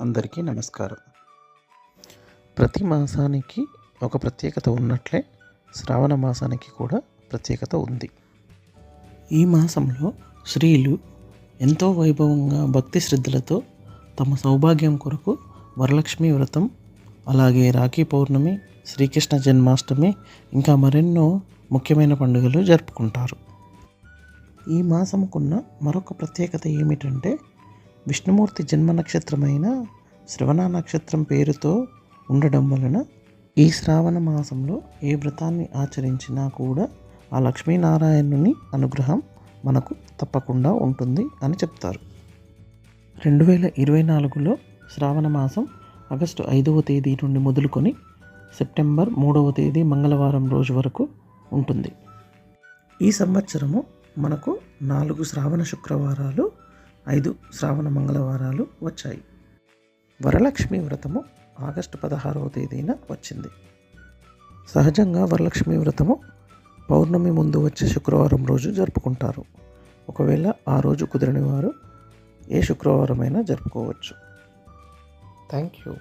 అందరికీ నమస్కారం. ప్రతి మాసానికి ఒక ప్రత్యేకత ఉన్నట్లే శ్రావణ మాసానికి కూడా ప్రత్యేకత ఉంది. ఈ మాసంలో స్త్రీలు ఎంతో వైభవంగా భక్తి శ్రద్ధలతో తమ సౌభాగ్యం కొరకు వరలక్ష్మి వ్రతం, అలాగే రాఖీ పౌర్ణమి, శ్రీకృష్ణ జన్మాష్టమి, ఇంకా మరెన్నో ముఖ్యమైన పండుగలు జరుపుకుంటారు. ఈ మాసంకున్న మరొక ప్రత్యేకత ఏమిటంటే, విష్ణుమూర్తి జన్మ నక్షత్రమైన శ్రవణ నక్షత్రం పేరుతో ఉండడం వలన ఈ శ్రావణ మాసంలో ఏ వ్రతాన్ని ఆచరించినా కూడా ఆ లక్ష్మీనారాయణుని అనుగ్రహం మనకు తప్పకుండా ఉంటుంది అని చెప్తారు. 2024లో శ్రావణ మాసం ఆగస్టు 5వ తేదీ నుండి మొదలుకొని సెప్టెంబర్ 3వ తేదీ మంగళవారం రోజు వరకు ఉంటుంది. ఈ సంవత్సరము మనకు 4 శ్రావణ శుక్రవారాలు, 5 శ్రావణ మంగళవారాలు వచ్చాయి. వరలక్ష్మి వ్రతము ఆగస్టు 16వ తేదీన వచ్చింది. సహజంగా వరలక్ష్మి వ్రతము పౌర్ణమి ముందు వచ్చే శుక్రవారం రోజు జరుపుకుంటారు. ఒకవేళ ఆ రోజు కుదరని వారు ఏ శుక్రవారం అయినా జరుపుకోవచ్చు. Thank you.